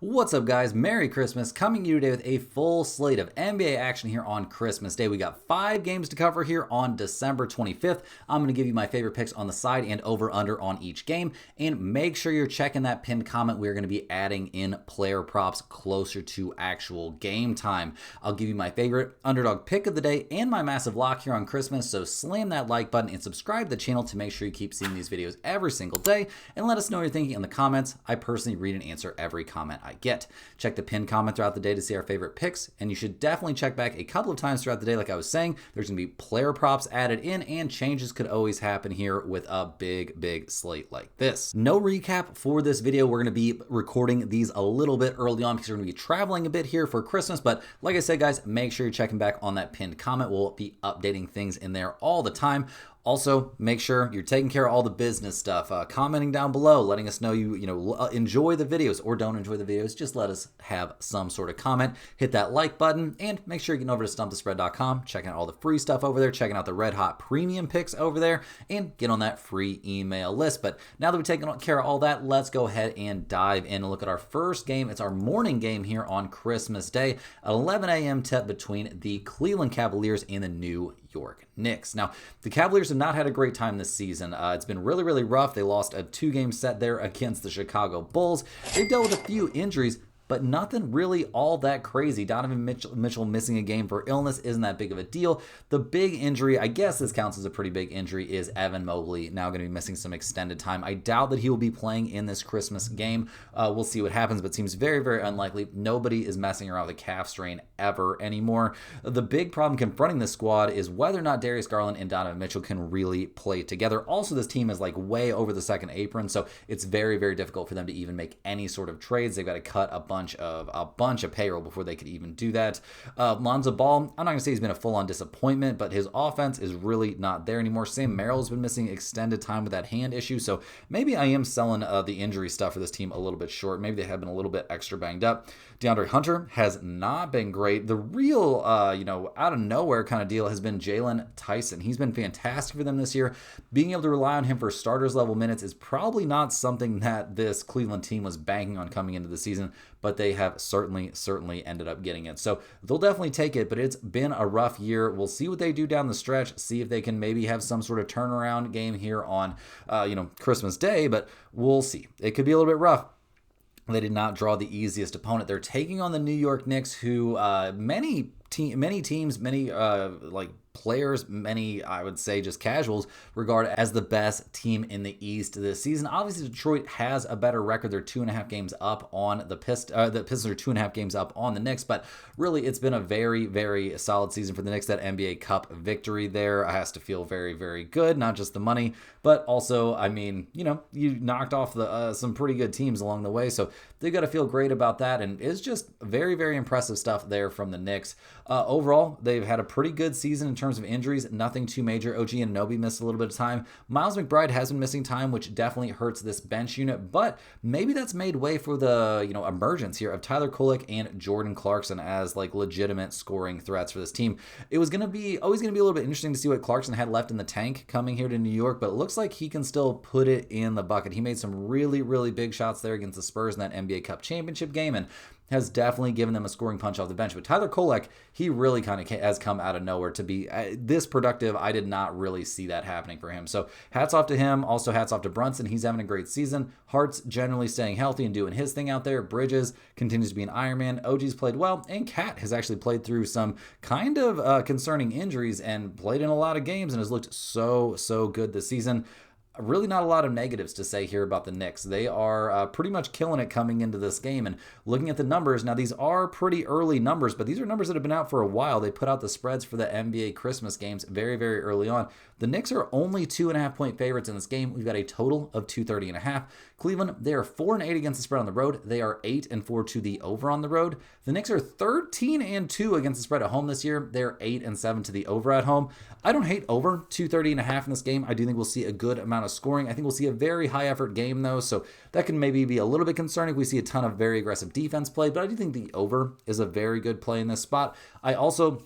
What's up, guys? Merry Christmas. Coming to you today with a full slate of NBA action here on Christmas Day. We got 5 games to cover here on December 25th. I'm going to give you my favorite picks on the side and over-under on each game. And make sure you're checking that pinned comment. We're going to be adding in player props closer to actual game time. I'll give you my favorite underdog pick of the day and my massive lock here on Christmas. So slam that like button and subscribe to the channel to make sure you keep seeing these videos every single day. And let us know what you're thinking in the comments. I personally read and answer every comment I get. Check the pinned comment throughout the day to see our favorite picks, and you should definitely check back a couple of times throughout the day. Like I was saying, there's going to be player props added in, and changes could always happen here with a big slate like this. No recap for this video. We're going to be recording these a little bit early on because we're going to be traveling a bit here for Christmas, but like I said, guys, make sure you're checking back on that pinned comment. We'll be updating things in there all the time. Also, make sure you're taking care of all the business stuff, commenting down below, letting us know you enjoy the videos or don't enjoy the videos. Just let us have some sort of comment. Hit that like button and make sure you're getting over to stumpthespread.com, checking out all the free stuff over there, checking out the red hot premium picks over there, and get on that free email list. But now that we've taken care of all that, let's go ahead and dive in and look at our first game. It's our morning game here on Christmas Day, at 11 a.m. tip between the Cleveland Cavaliers and the New York Knicks. Now, the Cavaliers have not had a great time this season. It's been really rough. They lost a 2-game set there against the Chicago Bulls. They've dealt with a few injuries, but nothing really all that crazy. Donovan Mitchell missing a game for illness isn't that big of a deal. The big injury, I guess this counts as a pretty big injury, is Evan Mobley now going to be missing some extended time. I doubt that he will be playing in this Christmas game. We'll see what happens, but seems very unlikely. Nobody is messing around with a calf strain ever anymore. The big problem confronting this squad is whether or not Darius Garland and Donovan Mitchell can really play together. Also, this team is like way over the second apron, so it's very difficult for them to even make any sort of trades. They've got to cut a bunch of payroll before they could even do that. Lonzo Ball, I'm not going to say he's been a full-on disappointment, but his offense is really not there anymore. Sam Merrill's been missing extended time with that hand issue, so maybe I am selling the injury stuff for this team a little bit short. Maybe they have been a little bit extra banged up. DeAndre Hunter has not been great. The real, out of nowhere kind of deal has been Jalen Tyson. He's been fantastic for them this year. Being able to rely on him for starters level minutes is probably not something that this Cleveland team was banking on coming into the season, but they have certainly ended up getting it. So they'll definitely take it, but it's been a rough year. We'll see what they do down the stretch, see if they can maybe have some sort of turnaround game here on, Christmas Day, but we'll see. It could be a little bit rough. They did not draw the easiest opponent. They're taking on the New York Knicks, who many teams, players, many, I would say just casuals, regard as the best team in the East this season. Obviously, Detroit has a better record. They're 2.5 games up on the Pistons. The Pistons are 2.5 games up on the Knicks, but really, it's been a very solid season for the Knicks. That NBA Cup victory there has to feel very good. Not just the money, but also, I mean, you knocked off some pretty good teams along the way, so they've got to feel great about that. And it's just very impressive stuff there from the Knicks. Overall, they've had a pretty good season in terms of injuries, nothing too major. OG Anunoby missed a little bit of time. Miles McBride has been missing time, which definitely hurts this bench unit, but maybe that's made way for the emergence here of Tyler Kolek and Jordan Clarkson as legitimate scoring threats for this team. It was always gonna be a little bit interesting to see what Clarkson had left in the tank coming here to New York, but it looks like he can still put it in the bucket. He made some really big shots there against the Spurs in that NBA Cup championship game, and has definitely given them a scoring punch off the bench. But Tyler Kolek, he really kind of has come out of nowhere to be this productive. I did not really see that happening for him. So hats off to him. Also hats off to Brunson. He's having a great season. Hart's generally staying healthy and doing his thing out there. Bridges continues to be an Iron Man. OG's played well. And Cat has actually played through some kind of concerning injuries and played in a lot of games and has looked so good this season. Really not a lot of negatives to say here about the Knicks. They are pretty much killing it coming into this game. And looking at the numbers, now these are pretty early numbers, but these are numbers that have been out for a while. They put out the spreads for the NBA Christmas games very early on. The Knicks are only 2.5-point favorites in this game. We've got a total of 230.5. Cleveland, they are 4-8 against the spread on the road. They are 8-4 to the over on the road. The Knicks are 13-2 against the spread at home this year. They're 8-7 to the over at home. I don't hate over 230.5 in this game. I do think we'll see a good amount of scoring. I think we'll see a very high effort game though, so that can maybe be a little bit concerning if we see a ton of very aggressive defense play, but I do think the over is a very good play in this spot. I also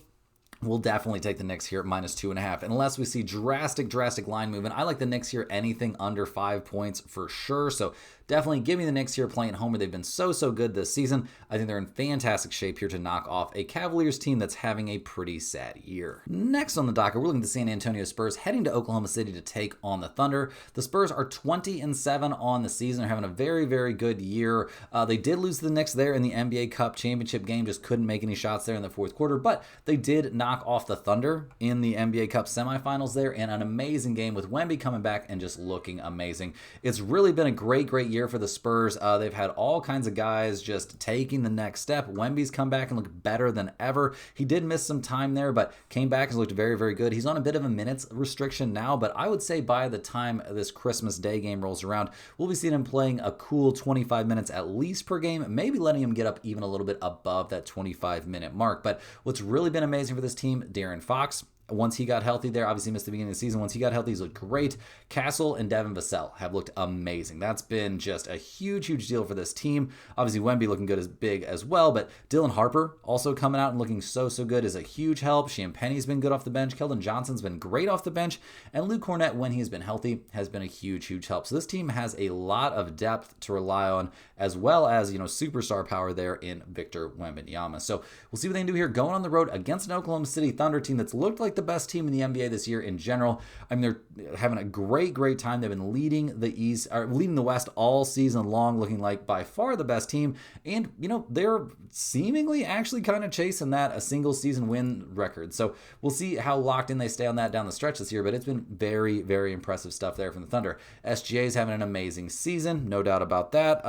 We'll definitely take the Knicks here at -2.5, unless we see drastic line movement. I like the Knicks here anything under 5 points for sure. So definitely give me the Knicks here playing home where they've been so good this season. I think they're in fantastic shape here to knock off a Cavaliers team that's having a pretty sad year. Next on the docket, we're looking at the San Antonio Spurs heading to Oklahoma City to take on the Thunder. The Spurs are 20-7 on the season. They're having a very good year. They did lose to the Knicks there in the NBA Cup championship game, just couldn't make any shots there in the fourth quarter, but they did knock off the Thunder in the NBA Cup semifinals there, and an amazing game with Wemby coming back and just looking amazing. It's really been a great year for the Spurs. They've had all kinds of guys just taking the next step. Wemby's come back and looked better than ever. He did miss some time there, but came back and looked very good. He's on a bit of a minutes restriction now, but I would say by the time this Christmas Day game rolls around, we'll be seeing him playing a cool 25 minutes at least per game, maybe letting him get up even a little bit above that 25-minute mark. But what's really been amazing for this team, De'Aaron Fox, once he got healthy there, obviously missed the beginning of the season. Once he got healthy, he's looked great. Castle and Devin Vassell have looked amazing. That's been just a huge deal for this team. Obviously, Wemby looking good as big as well, but Dylan Harper also coming out and looking so good is a huge help. Champagne's been good off the bench. Keldon Johnson's been great off the bench. And Luke Cornett, when he's been healthy, has been a huge help. So this team has a lot of depth to rely on, as well as, superstar power there in Victor Wembanyama. So we'll see what they can do here going on the road against an Oklahoma City Thunder team that's looked like the best team in the NBA this year in general. I mean, they're having a great time. They've been leading the West all season long, looking like by far the best team. And, they're seemingly actually kind of chasing a single season win record. So we'll see how locked in they stay on that down the stretch this year, but it's been very impressive stuff there from the Thunder. SGA's having an amazing season, no doubt about that.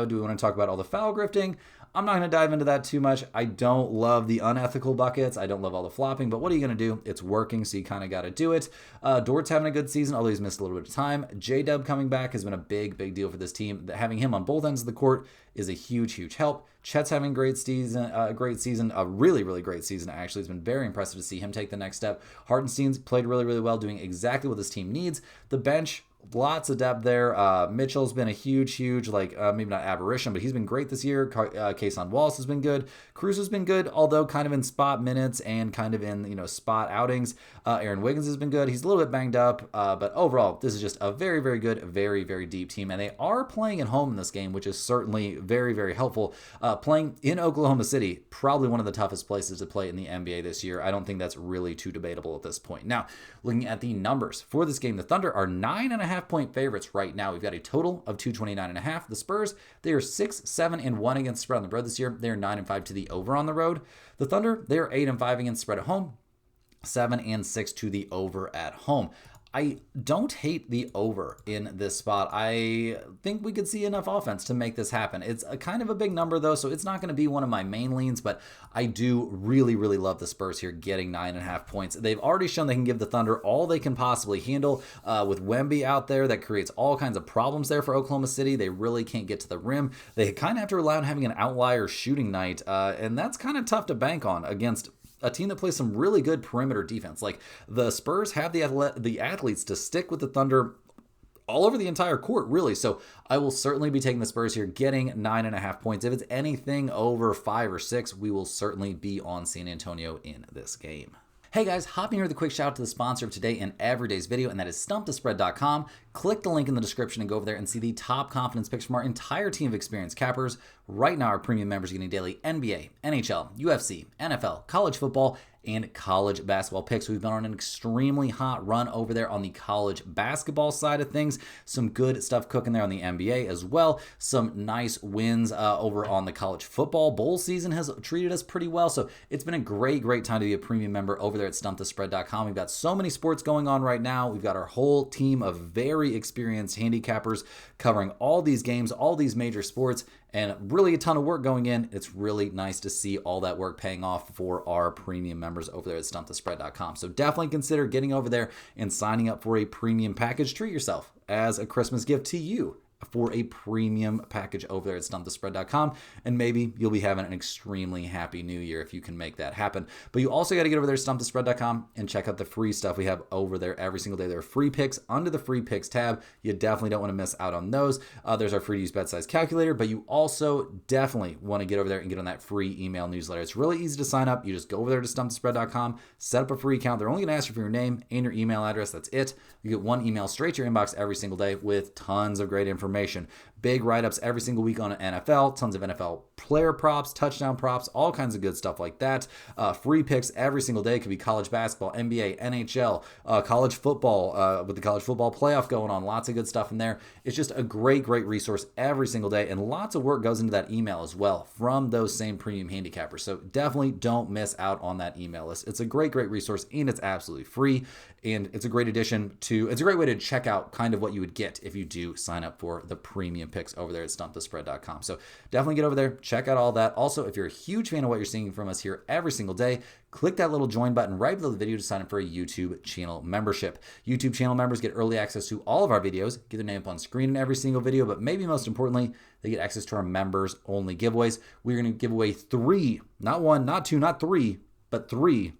Do we want to talk about all the foul grifting? I'm not going to dive into that too much. I don't love the unethical buckets. I don't love all the flopping, but what are you going to do? It's working, so you kind of got to do it. Dort's having a good season, although he's missed a little bit of time. J-Dub coming back has been a big deal for this team. Having him on both ends of the court is a huge help. Chet's having a great season, a really great season, actually. It's been very impressive to see him take the next step. Hartenstein's played really well, doing exactly what this team needs. The bench, lots of depth there. Mitchell's been a huge, maybe not aberration, but he's been great this year. Kason Wallace has been good. Cruz has been good, although kind of in spot minutes and kind of in, spot outings. Aaron Wiggins has been good. He's a little bit banged up, but overall, this is just a very good, very deep team. And they are playing at home in this game, which is certainly very helpful. Playing in Oklahoma City, probably one of the toughest places to play in the NBA this year. I don't think that's really too debatable at this point. Now, looking at the numbers for this game, the Thunder are 9.5-point favorites right now. We've got a total of 229.5. The Spurs, they are 6-7-1 against spread on the road this year. They're 9-5 to the over on the road. The Thunder, they are 8-5 against spread at home. 7-6 to the over at home. I don't hate the over in this spot. I think we could see enough offense to make this happen. It's a kind of a big number, though, so it's not going to be one of my main leans, but I do really love the Spurs here getting 9.5 points. They've already shown they can give the Thunder all they can possibly handle. With Wemby out there, that creates all kinds of problems there for Oklahoma City. They really can't get to the rim. They kind of have to rely on having an outlier shooting night, and that's kind of tough to bank on against a team that plays some really good perimeter defense. Like, the Spurs have the athletes to stick with the Thunder all over the entire court, really. So I will certainly be taking the Spurs here, getting 9.5 points. If it's anything over 5 or 6, we will certainly be on San Antonio in this game. Hey guys, hopping here with a quick shout out to the sponsor of today and every day's video, and that is StumpTheSpread.com. Click the link in the description and go over there and see the top confidence picks from our entire team of experienced cappers. Right now, our premium members are getting daily NBA, NHL, UFC, NFL, college football, and college basketball picks. We've been on an extremely hot run over there on the college basketball side of things. Some good stuff cooking there on the NBA as well. Some nice wins over on the college football. Bowl season has treated us pretty well. So it's been a great time to be a premium member over there at StumpTheSpread.com. We've got so many sports going on right now. We've got our whole team of very experienced handicappers covering all these games, all these major sports, and really a ton of work going in. It's really nice to see all that work paying off for our premium members over there at StumpTheSpread.com. So definitely consider getting over there and signing up for a premium package. Treat yourself as a Christmas gift to you for a premium package over there at StumpTheSpread.com, and maybe you'll be having an extremely happy new year if you can make that happen. But you also got to get over there to StumpTheSpread.com and check out the free stuff we have over there every single day. There are free picks under the free picks tab. You definitely don't want to miss out on those. There's our free to use bet size calculator, but you also definitely want to get over there and get on that free email newsletter. It's really easy to sign up. You just go over there to StumpTheSpread.com, set up a free account. They're only going to ask you for your name and your email address. That's it. You get one email straight to your inbox every single day with tons of great information. big write-ups every single week on NFL, tons of NFL player props, touchdown props, all kinds of good stuff like that. Free picks every single day. It could be college basketball, NBA, NHL, college football, with the college football playoff going on. Lots of good stuff in there. It's just a great resource every single day, and lots of work goes into that email as well from those same premium handicappers. So definitely don't miss out on that email list. It's a great resource, and it's absolutely free. And it's a great it's a great way to check out kind of what you would get if you do sign up for the premium picks over there at stumpthespread.com. So definitely get over there, check out all that. Also, if you're a huge fan of what you're seeing from us here every single day, click that little join button right below the video to sign up for a YouTube channel membership. YouTube channel members get early access to all of our videos, get their name up on screen in every single video, but maybe most importantly, they get access to our members only giveaways. We're going to give away 3, not 1, not 2, not 3, but 3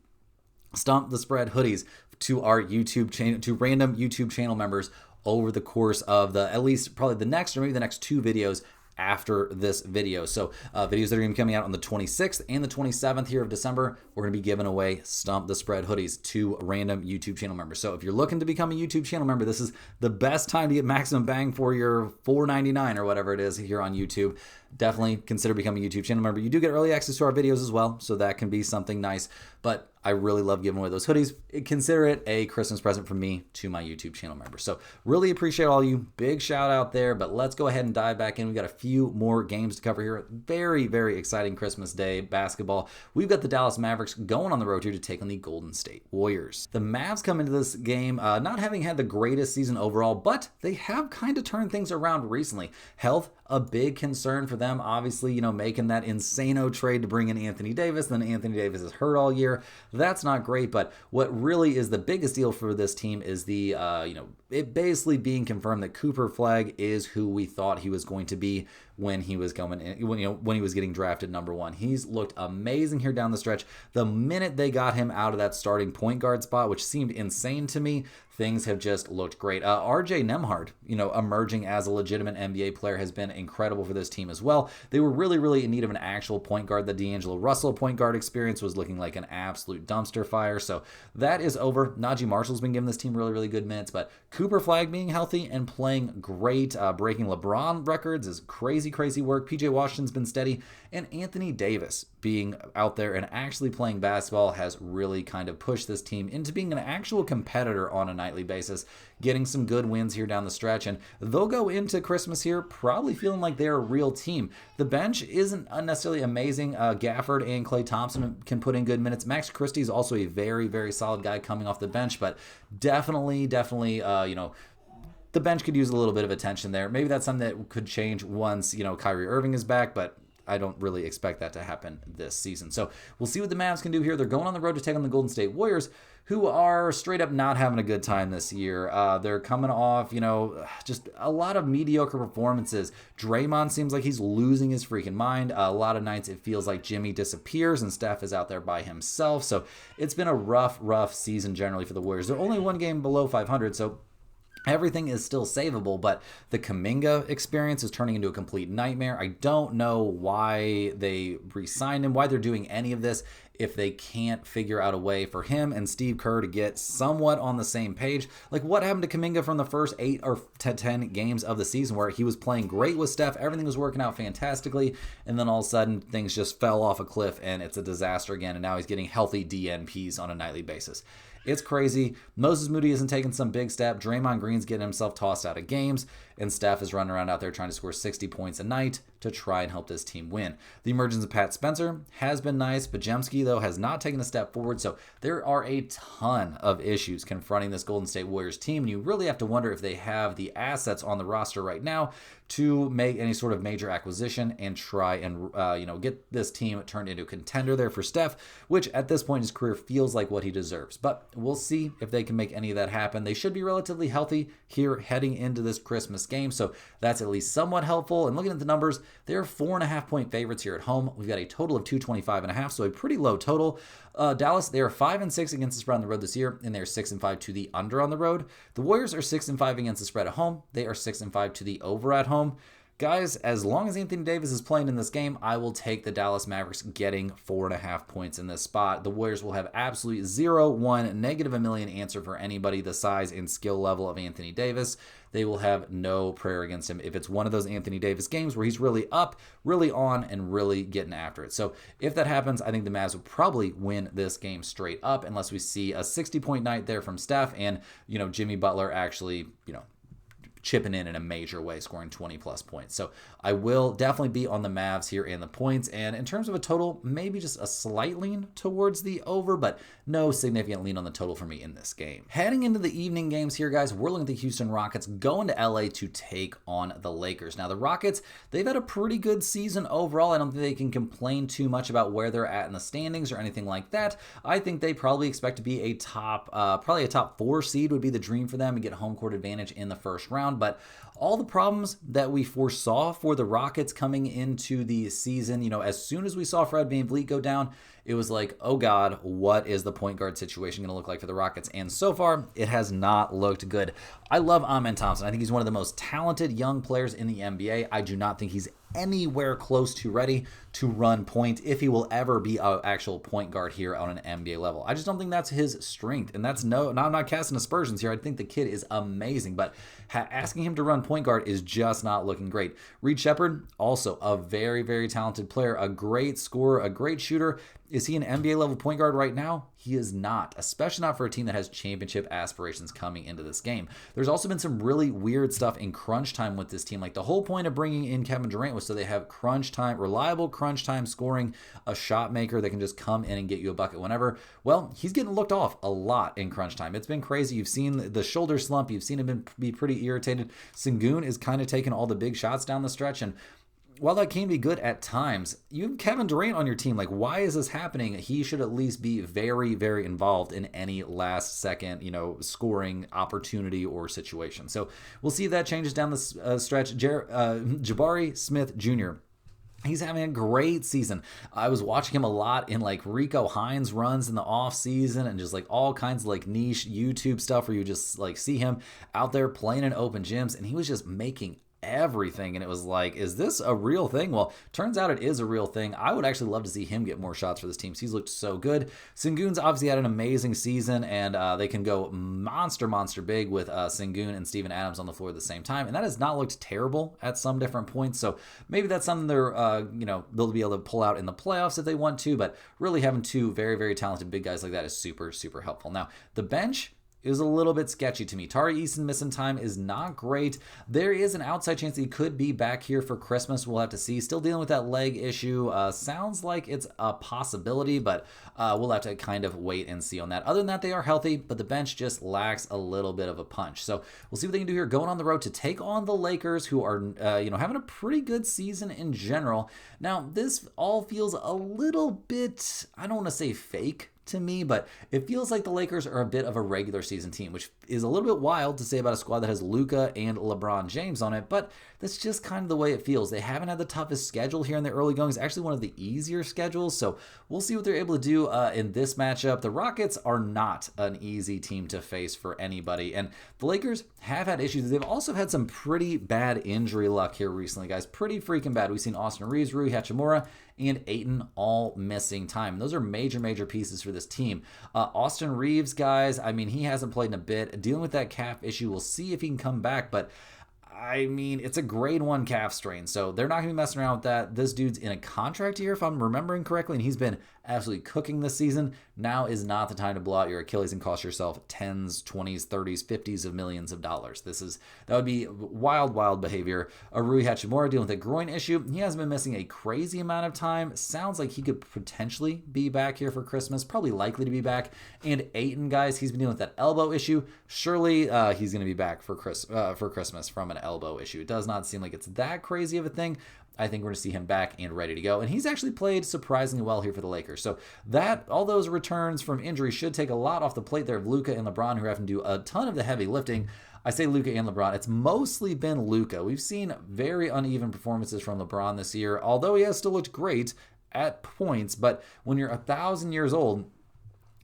Stump the Spread hoodies to our YouTube channel, to random YouTube channel members over the course of at least probably the next or maybe the next 2 videos after this video. So videos that are going to be coming out on the 26th and the 27th here of December, we're going to be giving away Stump the Spread hoodies to random YouTube channel members. So if you're looking to become a YouTube channel member, this is the best time to get maximum bang for your $4.99 or whatever it is here on YouTube. Definitely consider becoming a YouTube channel member. You do get early access to our videos as well, so that can be something nice. But I really love giving away those hoodies. Consider it a Christmas present from me to my YouTube channel members. So really appreciate all you. Big shout out there. But let's go ahead and dive back in. We've got a few more games to cover here. Very exciting Christmas Day basketball. We've got the Dallas Mavericks going on the road here to take on the Golden State Warriors. The Mavs come into this game not having had the greatest season overall, but they have kind of turned things around recently. Health, a big concern for them. Obviously, making that insano trade to bring in Anthony Davis. Then Anthony Davis is hurt all year. That's not great, but what really is the biggest deal for this team is it basically being confirmed that Cooper Flagg is who we thought he was going to be when he was coming in, when he was getting drafted number 1. He's looked amazing here down the stretch. The minute they got him out of that starting point guard spot, which seemed insane to me, things have just looked great. RJ Nembhard, emerging as a legitimate NBA player, has been incredible for this team as well. They were really in need of an actual point guard. The D'Angelo Russell point guard experience was looking like an absolute dumpster fire. So that is over. Najee Marshall's been giving this team really good minutes, but Cooper Flagg being healthy and playing great, breaking LeBron records is crazy work. PJ Washington's been steady, and Anthony Davis being out there and actually playing basketball has really kind of pushed this team into being an actual competitor on a nightly basis, getting some good wins here down the stretch, and they'll go into Christmas here probably feeling like they're a real team. The bench isn't unnecessarily amazing. Gafford and Klay Thompson can put in good minutes. Max Christie is also a very solid guy coming off the bench, but definitely the bench could use a little bit of attention there. Maybe that's something that could change once, Kyrie Irving is back, but I don't really expect that to happen this season. So we'll see what the Mavs can do here. They're going on the road to take on the Golden State Warriors, who are straight up not having a good time this year. They're coming off, just a lot of mediocre performances. Draymond seems like he's losing his freaking mind. A lot of nights it feels like Jimmy disappears and Steph is out there by himself. So it's been a rough season generally for the Warriors. They're only 1 game below 500, so everything is still savable, but the Kuminga experience is turning into a complete nightmare. I don't know why they re-signed him, why they're doing any of this if they can't figure out a way for him and Steve Kerr to get somewhat on the same page. Like, what happened to Kuminga from the first 8 or 10 games of the season where he was playing great with Steph, everything was working out fantastically, and then all of a sudden things just fell off a cliff and it's a disaster again, and now he's getting healthy DNPs on a nightly basis. It's crazy. Moses Moody isn't taking some big step. Draymond Green's getting himself tossed out of games, and Steph is running around out there trying to score 60 points a night to try and help this team win. The emergence of Pat Spencer has been nice. Podziemski, though, has not taken a step forward, so there are a ton of issues confronting this Golden State Warriors team, and you really have to wonder if they have the assets on the roster right now to make any sort of major acquisition and try and get this team turned into a contender there for Steph, which at this point in his career feels like what he deserves. But we'll see if they can make any of that happen. They should be relatively healthy here heading into this Christmas game, so that's at least somewhat helpful. And looking at the numbers, they're 4.5 point favorites here at home. We've got a total of 225.5, so a pretty low total. Dallas, they are 5-6 against the spread on the road this year, and they're 6-5 to the under on the road. The Warriors are 6-5 against the spread at home. They are 6-5 to the over at home. Guys, as long as Anthony Davis is playing in this game, I will take the Dallas Mavericks getting 4.5 points in this spot. The Warriors will have absolutely 0-1, negative a million answer for anybody the size and skill level of Anthony Davis. They will have no prayer against him if it's one of those Anthony Davis games where he's really up, really on, and really getting after it. So if that happens, I think the Mavs will probably win this game straight up unless we see a 60-point night there from Steph and, Jimmy Butler actually, chipping in a major way, scoring 20 plus points. So I will definitely be on the Mavs here and the points. And in terms of a total, maybe just a slight lean towards the over, but no significant lean on the total for me in this game. Heading into the evening games here, guys, we're looking at the Houston Rockets going to LA to take on the Lakers. Now, the Rockets, they've had a pretty good season overall. I don't think they can complain too much about where they're at in the standings or anything like that. I think they probably expect to be probably a top 4 seed would be the dream for them and get home court advantage in the first round. But all the problems that we foresaw for the Rockets coming into the season, as soon as we saw Fred VanVleet go down, it was like, oh God, what is the point guard situation going to look like for the Rockets? And so far, it has not looked good. I love Amen Thompson. I think he's one of the most talented young players in the NBA. I do not think he's anywhere close to ready to run point if he will ever be an actual point guard here on an NBA level. I just don't think that's his strength. And I'm not casting aspersions here. I think the kid is amazing, but asking him to run point guard is just not looking great. Reed Shepherd, also a very, very talented player, a great scorer, a great shooter. Is he an NBA level point guard right now? He is not, especially not for a team that has championship aspirations coming into this game. There's also been some really weird stuff in crunch time with this team. Like the whole point of bringing in Kevin Durant was so they have crunch time, reliable crunch time scoring, a shot maker that can just come in and get you a bucket whenever. Well, he's getting looked off a lot in crunch time. It's been crazy. You've seen the shoulder slump. You've seen him be pretty irritated. Sengun is kind of taking all the big shots down the stretch, and while that can be good at times, you have Kevin Durant on your team. Like, why is this happening? He should at least be very, very involved in any last second, scoring opportunity or situation. So we'll see if that changes down the stretch. Jabari Smith Jr., he's having a great season. I was watching him a lot in like Rico Hines runs in the off season and just like all kinds of like niche YouTube stuff where you just like see him out there playing in open gyms, and he was just making everything, and it was like, is this a real thing? Well, turns out it is a real thing. I would actually love to see him get more shots for this team. He's looked so good. Sengun's obviously had an amazing season, and they can go monster big with Sengun and Steven Adams on the floor at the same time, and that has not looked terrible at some different points. So maybe that's something they're they'll be able to pull out in the playoffs if they want to, but really having two very, very talented big guys like that is super helpful. Now, the bench is a little bit sketchy to me. Tari Eason missing time is not great. There is an outside chance he could be back here for Christmas. We'll have to see. Still dealing with that leg issue. Sounds like it's a possibility, but we'll have to kind of wait and see on that. Other than that, they are healthy, but the bench just lacks a little bit of a punch. So we'll see what they can do here going on the road to take on the Lakers, who are having a pretty good season in general. Now, this all feels a little bit, I don't want to say fake to me, but it feels like the Lakers are a bit of a regular season team, which is a little bit wild to say about a squad that has Luka and LeBron James on it, but that's just kind of the way it feels. They haven't had the toughest schedule here in the early going. It's actually one of the easier schedules, so we'll see what they're able to do in this matchup. The Rockets are not an easy team to face for anybody, and the Lakers have had issues. They've also had some pretty bad injury luck here recently, guys. Pretty freaking bad. We've seen Austin Reeves, Rui Hachimura, and Ayton all missing time. Those are major pieces for this team. Austin Reeves, guys, I mean, he hasn't played in a bit. Dealing with that calf issue, we'll see if he can come back, but I mean, it's a grade 1 calf strain, so they're not going to be messing around with that. This dude's in a contract here, if I'm remembering correctly, and he's been absolutely cooking this season. Now is not the time to blow out your Achilles and cost yourself 10s, 20s, 30s, 50s of millions of dollars. That would be wild behavior. Rui Hachimura dealing with a groin issue. He hasn't been missing a crazy amount of time. Sounds like he could potentially be back here for Christmas, probably likely to be back. And Ayton, guys, he's been dealing with that elbow issue. Surely he's going to be back for Christmas from an elbow issue. It does not seem like it's that crazy of a thing. I think we're going to see him back and ready to go. And he's actually played surprisingly well here for the Lakers. So all those returns from injury should take a lot off the plate there of Luka and LeBron, who have to do a ton of the heavy lifting. I say Luka and LeBron. It's mostly been Luka. We've seen very uneven performances from LeBron this year, although he has still looked great at points. But when you're 1,000 years old,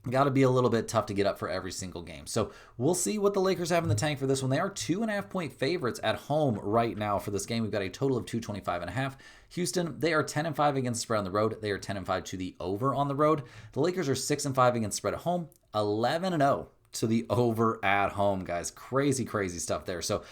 got to be a little bit tough to get up for every single game. So we'll see what the Lakers have in the tank for this one. They are 2.5-point favorites at home right now for this game. We've got a total of 225.5. Houston, they are 10-5 against the spread on the road. They are 10-5 to the over on the road. The Lakers are 6-5 against the spread at home, 11-0 to the over at home, guys. Crazy, crazy stuff there. So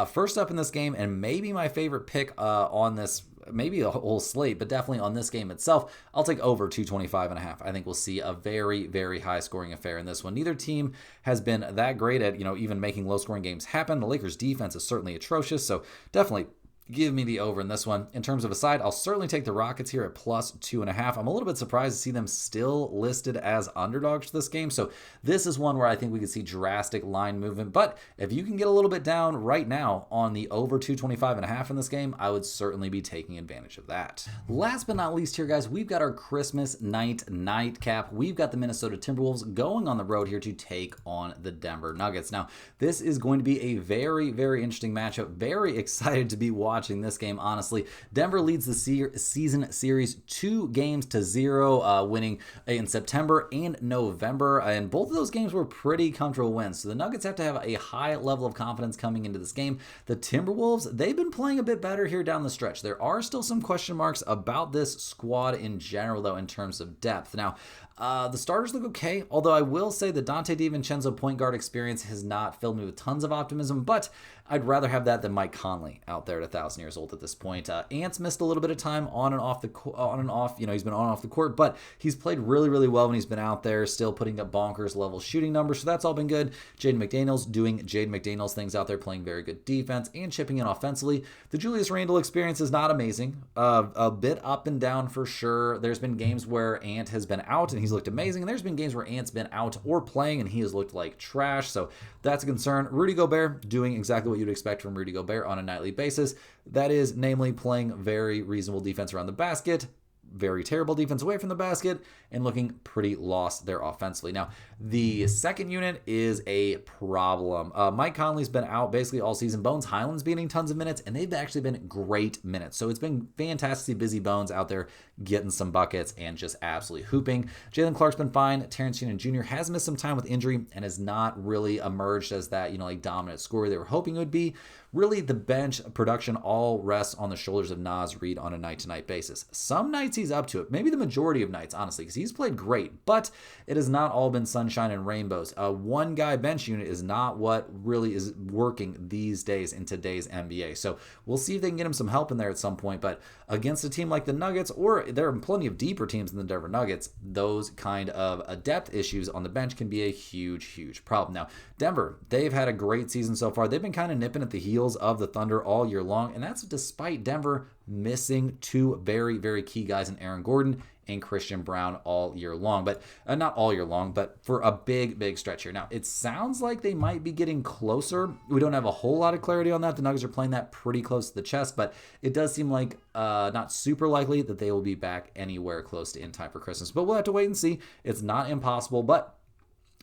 first up in this game, and maybe my favorite pick on this, maybe a whole slate, but definitely on this game itself, I'll take over 225.5. I think we'll see a very, very high scoring affair in this one. Neither team has been that great at, even making low scoring games happen. The Lakers defense is certainly atrocious, so definitely give me the over in this one. In terms of a side, I'll certainly take the Rockets here at plus 2.5. I'm a little bit surprised to see them still listed as underdogs for this game. So this is one where I think we could see drastic line movement. But if you can get a little bit down right now on the over 225.5 in this game, I would certainly be taking advantage of that. Last but not least here, guys, we've got our Christmas night nightcap. We've got the Minnesota Timberwolves going on the road here to take on the Denver Nuggets. Now, this is going to be a very, very interesting matchup. Very excited to be watching this game, honestly. Denver leads the season series 2-0, winning in September and November, and both of those games were pretty comfortable wins. So the Nuggets have to have a high level of confidence coming into this game. The Timberwolves, they've been playing a bit better here down the stretch. There are still some question marks about this squad in general, though, in terms of depth. Now, the starters look okay, although I will say the Dante DiVincenzo point guard experience has not filled me with tons of optimism, but I'd rather have that than Mike Conley out there at 1,000 years old at this point. Ant's missed a little bit of time on and off. He's been on and off the court, but he's played really, really well when he's been out there, still putting up bonkers level shooting numbers, so that's all been good. Jaden McDaniels doing Jaden McDaniels things out there, playing very good defense and chipping in offensively. The Julius Randle experience is not amazing. A bit up and down for sure. There's been games where Ant has been out and he's looked amazing, and there's been games where Ant's been out or playing and he has looked like trash, so that's a concern. Rudy Gobert doing exactly what you'd expect from Rudy Gobert on a nightly basis. That is, namely, playing very reasonable defense around the basket, very terrible defense away from the basket, and looking pretty lost there offensively. Now, the second unit is a problem. Mike Conley's been out basically all season. Bones Highland's been getting tons of minutes, and they've actually been great minutes. So it's been fantastic to see Busy Bones out there getting some buckets and just absolutely hooping. Jalen Clark's been fine. Terrence Shannon Jr. has missed some time with injury and has not really emerged as that, dominant scorer they were hoping it would be. Really, the bench production all rests on the shoulders of Naz Reid on a night-to-night basis. Some nights he's up to it, maybe the majority of nights, honestly, because he's played great, but it has not all been sunshine and rainbows. A one-guy bench unit is not what really is working these days in today's NBA. So we'll see if they can get him some help in there at some point, but against a team like the Nuggets, or there are plenty of deeper teams than the Denver Nuggets, those kind of depth issues on the bench can be a huge, huge problem. Now, Denver, they've had a great season so far. They've been kind of nipping at the heels of the Thunder all year long, and that's despite Denver missing two very, very key guys in Aaron Gordon and Christian Brown all year long. But not all year long, but for a big, big stretch here. Now, it sounds like they might be getting closer. We don't have a whole lot of clarity on that. The Nuggets are playing that pretty close to the chest, but it does seem like not super likely that they will be back anywhere close to in time for Christmas. But we'll have to wait and see. It's not impossible, but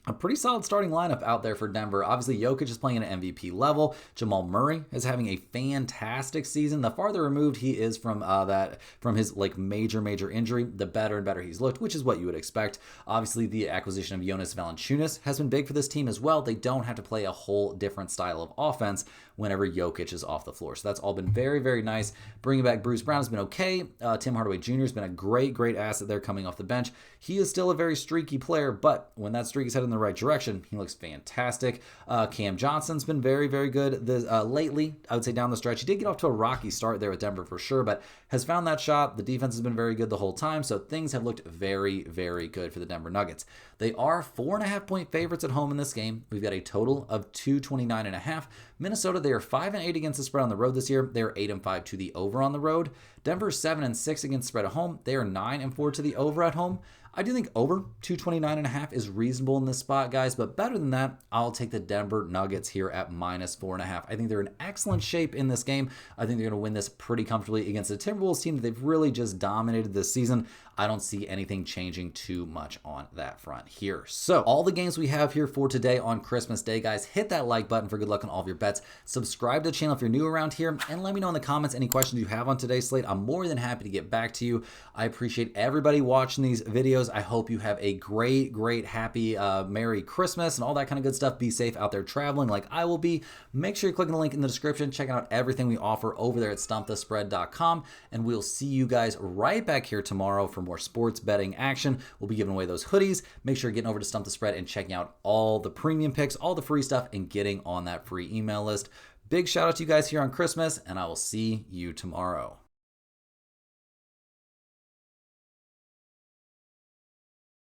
a pretty solid starting lineup out there for Denver. Obviously, Jokic is playing at an MVP level. Jamal Murray is having a fantastic season. The farther removed he is from his major injury, the better and better he's looked, which is what you would expect. Obviously, the acquisition of Jonas Valanciunas has been big for this team as well. They don't have to play a whole different style of offense whenever Jokic is off the floor. So that's all been very, very nice. Bringing back Bruce Brown has been okay. Tim Hardaway Jr. has been a great asset there coming off the bench. He is still a very streaky player, but when that streak is headed in the right direction, he looks fantastic. Cam Johnson's been very, very good lately. I would say down the stretch. He did get off to a rocky start there with Denver for sure, but has found that shot. The defense has been very good the whole time, so things have looked very, very good for the Denver Nuggets. They are 4.5-point favorites at home in this game. We've got a total of 229.5. Minnesota, they are 5-8 against the spread on the road this year. They are 8-5 to the over on the road. Denver 7-6 against the spread at home. They are 9-4 to the over at home. I do think over 229.5 is reasonable in this spot, guys, but better than that, I'll take the Denver Nuggets here at -4.5. I think they're in excellent shape in this game. I think they're going to win this pretty comfortably against the Timberwolves team that they've really just dominated this season. I don't see anything changing too much on that front here. So all the games we have here for today on Christmas Day, guys, hit that like button for good luck on all of your bets. Subscribe to the channel if you're new around here, and let me know in the comments any questions you have on today's slate. I'm I'm more than happy to get back to you. I appreciate everybody watching these videos. I hope you have a great, happy, Merry Christmas and all that kind of good stuff. Be safe out there traveling like I will be. Make sure you're clicking the link in the description, checking out everything we offer over there at stumpthespread.com, and we'll see you guys right back here tomorrow for more sports betting action. We'll be giving away those hoodies. Make sure you're getting over to Stump the Spread and checking out all the premium picks, all the free stuff, and getting on that free email list. Big shout out to you guys here on Christmas, and I will see you tomorrow.